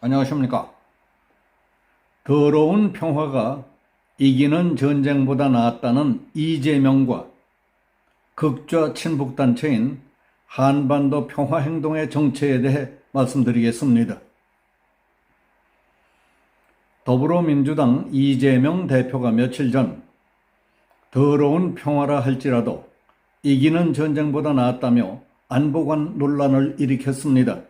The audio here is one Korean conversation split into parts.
안녕하십니까. 더러운 평화가 이기는 전쟁보다 낫다는 이재명과 극좌 친북단체인 한반도 평화행동의 정체에 대해 말씀드리겠습니다. 더불어민주당 이재명 대표가 며칠 전 더러운 평화라 할지라도 이기는 전쟁보다 낫다며 안보관 논란을 일으켰습니다.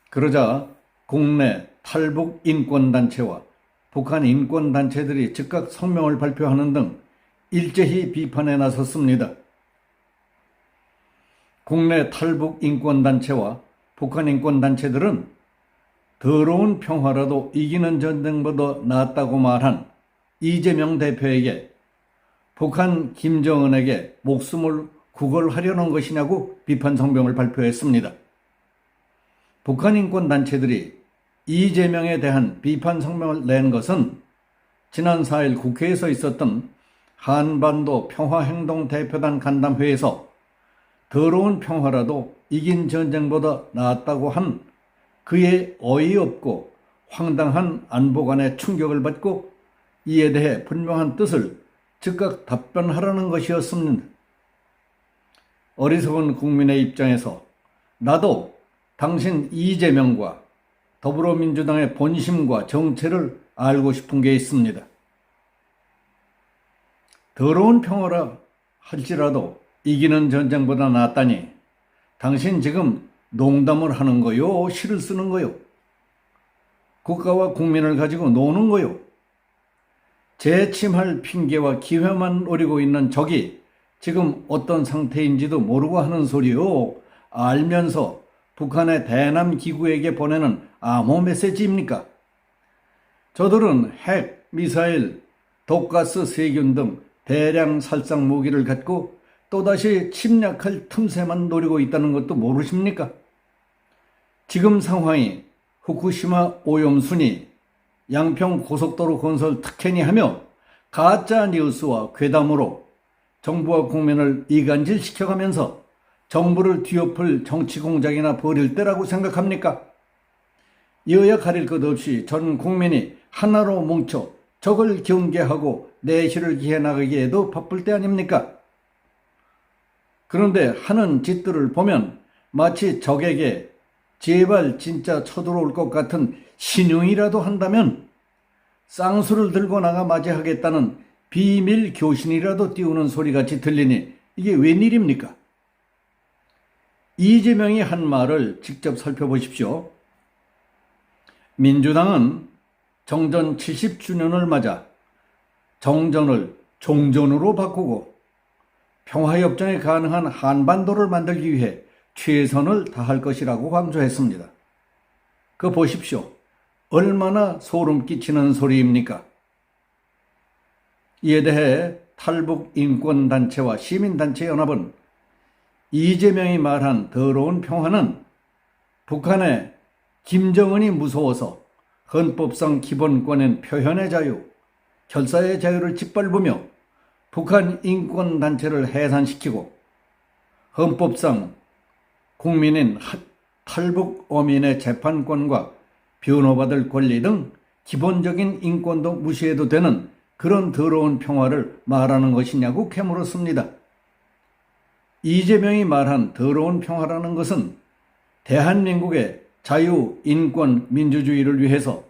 그러자 국내 탈북 인권단체와 북한 인권단체들이 즉각 성명을 발표하는 등 일제히 비판에 나섰습니다. 국내 탈북 인권단체와 북한 인권단체들은 더러운 평화라도 이기는 전쟁보다 낫다고 말한 이재명 대표에게 북한 김정은에게 목숨을 구걸하려는 것이냐고 비판 성명을 발표했습니다. 북한 인권단체들이 이재명에 대한 비판 성명을 낸 것은 지난 4일 국회에서 있었던 한반도 평화행동 대표단 간담회에서 더러운 평화라도 이긴 전쟁보다 낫다고 한 그의 어이없고 황당한 안보관의 충격을 받고 이에 대해 분명한 뜻을 즉각 답변하라는 것이었습니다. 어리석은 국민의 입장에서 나도 당신 이재명과 더불어민주당의 본심과 정체를 알고 싶은 게 있습니다. 더러운 평화라 할지라도 이기는 전쟁보다 낫다니 당신 지금 농담을 하는 거요? 시를 쓰는 거요? 국가와 국민을 가지고 노는 거요? 재침할 핑계와 기회만 노리고 있는 적이 지금 어떤 상태인지도 모르고 하는 소리요? 알면서 북한의 대남 기구에게 보내는 암호 메시지입니까? 저들은 핵, 미사일, 독가스, 세균 등 대량 살상 무기를 갖고 또다시 침략할 틈새만 노리고 있다는 것도 모르십니까? 지금 상황이 후쿠시마 오염수니 양평 고속도로 건설 특혜니 하며 가짜 뉴스와 괴담으로 정부와 국민을 이간질시켜가면서 정부를 뒤엎을 정치 공작이나 벌일 때라고 생각합니까? 여야 가릴 것 없이 전 국민이 하나로 뭉쳐 적을 경계하고 내실을 기해 나가기에도 바쁠 때 아닙니까? 그런데 하는 짓들을 보면 마치 적에게 제발 진짜 쳐들어올 것 같은 신용이라도 한다면 쌍수를 들고 나가 맞이하겠다는 비밀 교신이라도 띄우는 소리같이 들리니 이게 웬일입니까? 이재명이 한 말을 직접 살펴보십시오. 민주당은 정전 70주년을 맞아 정전을 종전으로 바꾸고 평화협정이 가능한 한반도를 만들기 위해 최선을 다할 것이라고 강조했습니다. 그 보십시오. 얼마나 소름 끼치는 소리입니까? 이에 대해 탈북 인권단체와 시민단체 연합은 이재명이 말한 더러운 평화는 북한의 김정은이 무서워서 헌법상 기본권인 표현의 자유, 결사의 자유를 짓밟으며 북한 인권단체를 해산시키고 헌법상 국민인 탈북 어민의 재판권과 변호받을 권리 등 기본적인 인권도 무시해도 되는 그런 더러운 평화를 말하는 것이냐고 캐물었습니다. 이재명이 말한 더러운 평화라는 것은 대한민국의 자유, 인권, 민주주의를 위해서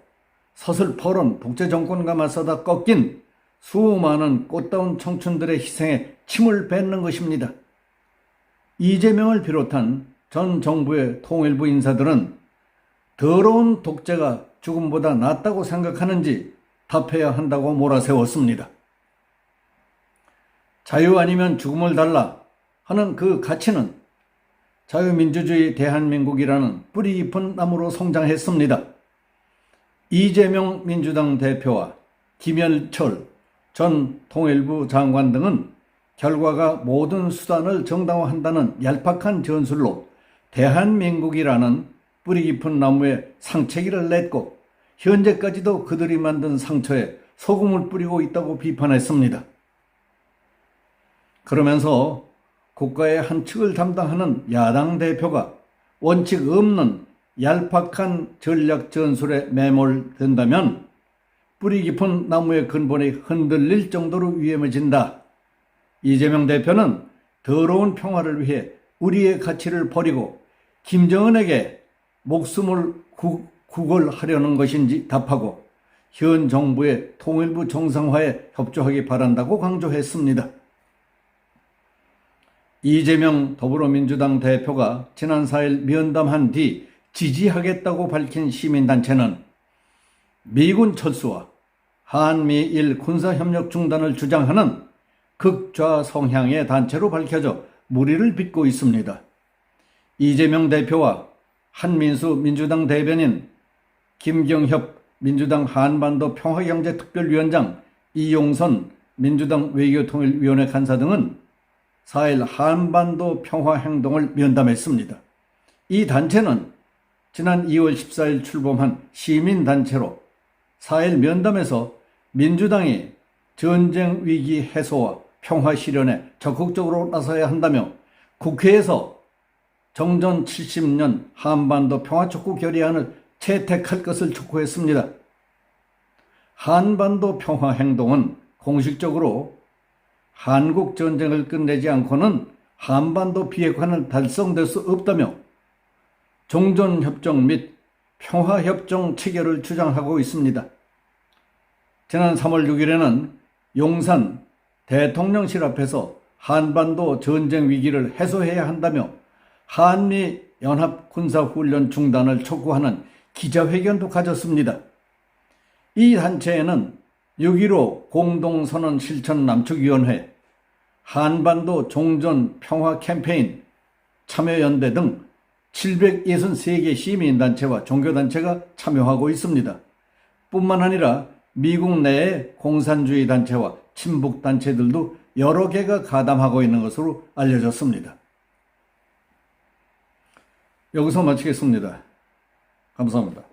서슬퍼런 독재 정권과 맞서다 꺾인 수많은 꽃다운 청춘들의 희생에 침을 뱉는 것입니다. 이재명을 비롯한 전 정부의 통일부 인사들은 더러운 독재가 죽음보다 낫다고 생각하는지 답해야 한다고 몰아세웠습니다. 자유 아니면 죽음을 달라 하는 그 가치는 자유민주주의 대한민국이라는 뿌리 깊은 나무로 성장했습니다. 이재명 민주당 대표와 김현철 전 통일부 장관 등은 결과가 모든 수단을 정당화한다는 얄팍한 전술로 대한민국이라는 뿌리 깊은 나무에 상체기를 냈고 현재까지도 그들이 만든 상처에 소금을 뿌리고 있다고 비판했습니다. 그러면서 국가의 한 측을 담당하는 야당 대표가 원칙 없는 얄팍한 전략 전술에 매몰된다면 뿌리 깊은 나무의 근본이 흔들릴 정도로 위험해진다. 이재명 대표는 더러운 평화를 위해 우리의 가치를 버리고 김정은에게 목숨을 구걸하려는 것인지 답하고 현 정부의 통일부 정상화에 협조하기 바란다고 강조했습니다. 이재명 더불어민주당 대표가 지난 4일 면담한 뒤 지지하겠다고 밝힌 시민단체는 미군 철수와 한미일 군사협력 중단을 주장하는 극좌 성향의 단체로 밝혀져 물의를 빚고 있습니다. 이재명 대표와 한민수 민주당 대변인, 김경협 민주당 한반도 평화경제특별위원장, 이용선 민주당 외교통일위원회 간사 등은 4일 한반도 평화행동을 면담했습니다. 이 단체는 지난 2월 14일 출범한 시민단체로 4일 면담에서 민주당이 전쟁 위기 해소와 평화 실현에 적극적으로 나서야 한다며 국회에서 정전 70년 한반도 평화촉구 결의안을 채택할 것을 촉구했습니다. 한반도 평화행동은 공식적으로 한국 전쟁을 끝내지 않고는 한반도 비핵화는 달성될 수 없다며 종전협정 및 평화협정 체결을 주장하고 있습니다. 지난 3월 6일에는 용산 대통령실 앞에서 한반도 전쟁 위기를 해소해야 한다며 한미 연합 군사훈련 중단을 촉구하는 기자회견도 가졌습니다. 이 단체에는 6.15 공동선언 실천 남측위원회, 한반도 종전 평화 캠페인, 참여연대 등 763개 시민단체와 종교단체가 참여하고 있습니다. 뿐만 아니라 미국 내의 공산주의 단체와 친북단체들도 여러 개가 가담하고 있는 것으로 알려졌습니다. 여기서 마치겠습니다. 감사합니다.